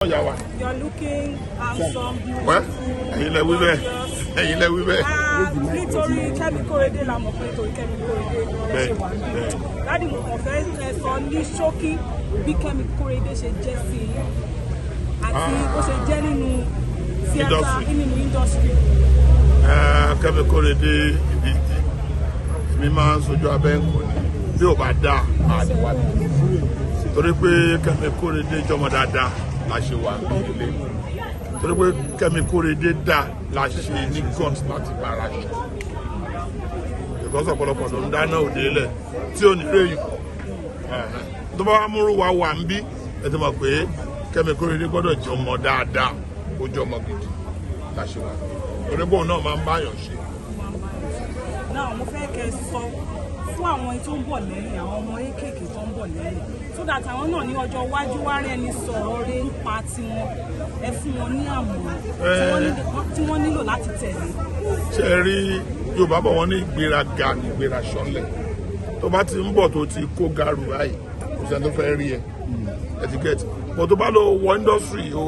You're looking handsome, beautiful. Well, nítorí Kemi Korede la mọ̀ pé nítorí Kemi Korede ṣe wà níbẹ̀. Láti mo kàn fẹ́ sọ ní ṣókí bí Kemi Korede ṣe jẹ́ sí i àti bó ṣe jẹ́ nínú theatre nínú industry. Kemi Korede ìdí mi máa ń sojú abẹ́ ń kò ní bí ò bá dá àdìwá torí pé Kemi Korede jọmọ dáadáa la ṣe wà nílé torí pé Kemi Korede dá la ṣe ní guns láti bára ṣe because ọ̀pọ̀lọpọ̀ ló ń dáná òde ilẹ̀ tí ò ní réyìn tó bá wà múrú wa wà ń bí ẹ ti mọ̀ pé Kemi Korede gbọ́dọ̀ jẹ́ ọmọ dáadáa ó jẹ́ ọmọ gidi la ṣe wà torí bóun náà máa ń báyàn ṣe. Náà mo fẹ́ kẹ́ sọ fún àwọn tó ń bọ̀ lẹ́yìn àwọn ọmọ kéékèèké tó ń bọ̀ lẹ́yìn so that àwọn náà ní ọjọ́ iwájú wá rẹ̀ ní sọ̀rọ̀ rẹ̀ ń pa tiwọn ẹ fún wọn ní àmọ̀ràn tí wọ́n nílò láti tẹ̀lé. ṣe rí Yorùbá bọ̀ wọ́n ní ìgbéraga ní ìgbéra ṣọlẹ̀ tó bá ti ń bọ̀ tó ti kó garu báyìí kò sẹ́ni tó fẹ́ rí ẹ etiquette bọ̀ tó bá lọ wọ industry ó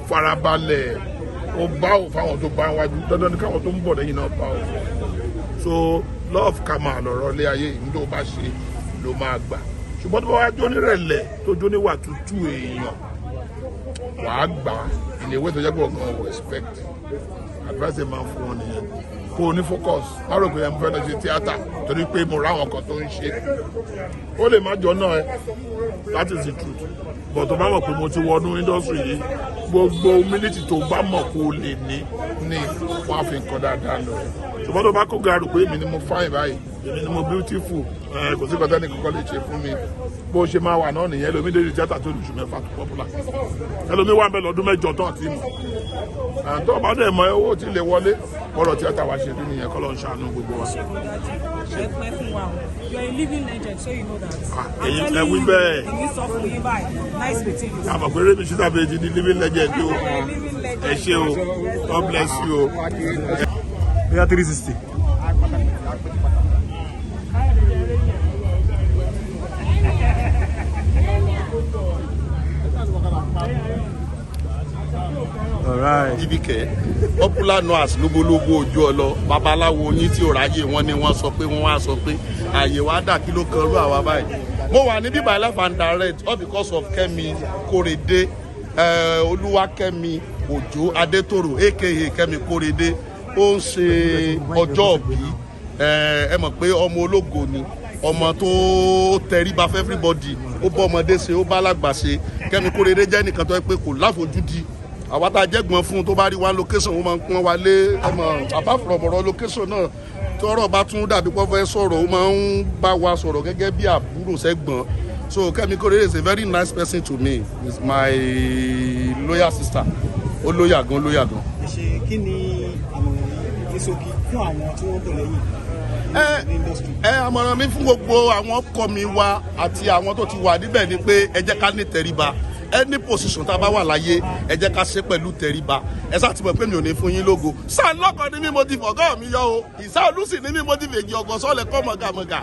farabalẹ̀ ó bá ò fáwọn tó bá wájú dandan ní káwọn tó ń bọ̀ lẹ́yìn náà bá ò so love ká máa lọ̀rọ̀ lé ayé yìí tó bá ṣe ló máa gbà ṣùgbọ́n tó bá wá jó nírẹ̀lẹ̀ tó jó níwà tútù èèyàn wàá gbà ìléwé tó jẹ́ pé ọ̀gán ò respect advice ẹ̀ máa ń fún wọn nìyẹn kó o ní focus má rò pé ẹ̀ ń fẹ́ lọ ṣe tíátà torí pé mo ráwọn kan tó ń ṣe ó lè má jọ náà ẹ that is the truth but tó bá mọ̀ pé mo ti wọnú industry yìí gbogbo mílítì tó bá mọ̀ kó o lè ní wọ́n á fi nǹkan dáadáa lọ ṣùgbọ́n tó bá kó garu pé èmi ni mo fine báyìí èmi ni mo beautiful kò sí kọ́tẹ́ nìkan lè ṣe fún mi bó ṣe máa wà náà nìyẹn ẹlòmí lè rí tíátà tó lùsù mẹ́fà tó popular ẹlòmí wà ń bẹ lọ́dún mẹ́jọ tán àti mọ̀ tó bá dẹ̀ mọ owó tí lè wọlé ọ̀rọ̀ tíátà wa ṣe rí nìyẹn kọ́ ló ń ṣàánú gbogbo wa. ẹ wí bẹ́ẹ̀ àmọ̀ pé Rammy Shitta Toyosi ní living legend o ẹ ṣé o God bless you o. We are 360. All right. Ibike popular known as lógólógó ojú ọlọ babaláwo yín tí ò ráyè wọn ni wọ́n sọ pé wọ́n wá sọ pé àyè wá dà kí ló kan rú àwa báyìí mo wà ní bíbá live and direct all because of Kemi Korede Olúwakẹ́mi Òjó Adétòrò aka Kemi Korede ó ń ṣe ọjọ́ òbí ẹ mọ̀ pé ọmọ ológo ni ọmọ tó tẹríba fún everybody ó bọ́ ọmọdé ṣe ó bá lágbà ṣe Kemi Korede jẹ́ nìkan tó yẹ pé kò láfojúdi àwa tá a jẹ́gbọ́n fún un tó bá rí one location wọ́n máa ń pọ́n wa lé apart from ọ̀rọ̀ location náà tọ́rọ̀ bá tún dàbí pọ́ fẹ́ sọ̀rọ̀ ó máa ń bá wa sọ̀rọ̀ gẹ́gẹ́ bí àbúrò sẹ́gbọ̀n so Kemi Korede is a very nice person to me is my loyal sister ó lóyà gan lóyà gan. ṣe kí ni àmọ̀ràn ìsòkì fún àwọn tí wọ́n bọ̀ lẹ́yìn. Àmọ̀ràn mi fún gbogbo àwọn ọkọ mi wa àti àwọn tó ti wà níbẹ̀ ni pé ẹ jẹ́ ká ní tẹríba any position tá a bá wà láyé ẹ jẹ́ ká ṣe pẹ̀lú tẹríba ẹ sáà ti mọ̀ pé mi ò ní fún yín lógo sáà lọ́kọ̀ ní mi mo ti fọ̀gọ́ mi yọ o ìsá olùsìn ní mi mo ti fèjì ọ̀gọ̀ sọ́ọ̀lẹ̀ kọ́ mọ̀gàmọ̀gà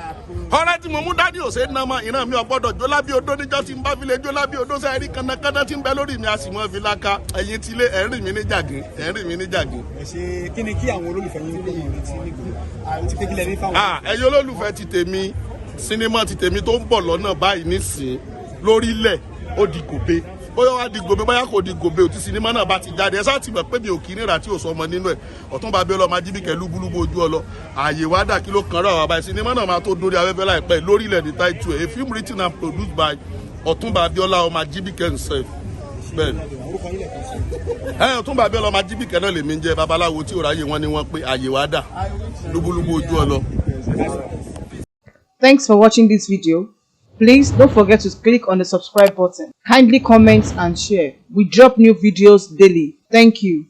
ọ̀rẹ́ tí mo mú dádì ò ṣe é ná mọ́ ìran mi ò gbọ́dọ̀ jó lábí odó níjọ́ tí ń bá fi lè jó lábí odó sẹ́ẹ̀rí kanakana tí ń bẹ lórí mi a sì mọ́ fi láka ẹ̀yin ti lé ẹ̀rín mi ní jàgín ẹ̀rín mi ní jàgín. ẹ ṣe kí ni kí àwọn olólùfẹ́ yín lè retí nígbà tí pé kílẹ̀ ní fáwọn. ẹ̀yin olólùfẹ́ ti tèmi sinimá ti tèmi tó ń bọ̀ lọ́nà báyìí nísìn lórílẹ̀ ó di gòbe bóyá wá di gòbe bóyá kò di gòbe òtí sinimá náà bá ti jáde ẹ sáà ti mọ̀ pé mi ò kí nira tí ò sọ ọmọ nínú ẹ̀ Ọ̀túnba Abíọ́lá máa jí bí kẹ́ lúgbúlúgbú ojú ọlọ ààyè wá dà kí ló kan rà wá báyìí sinimá náà máa tó dórí afẹ́fẹ́ láìpẹ́ lórílẹ̀ ní táìtù ẹ̀ a film written and produced by Ọ̀túnba Abíọ́lá ọmọ Ajíbíkẹ́ himself bẹ́ẹ̀ ni Ọ̀túnba Abíọ́lá ọmọ Ajíbíkẹ́ náà lèmi ń jẹ́ babaláwo tí ò ráyè wọn ni wọ́n pé ààyè wá dà lúgbúlúgbú ojú ọlọ. Thanks for watching this video. Please don't forget to click on the subscribe button. Kindly comment and share. We drop new videos daily. Thank you.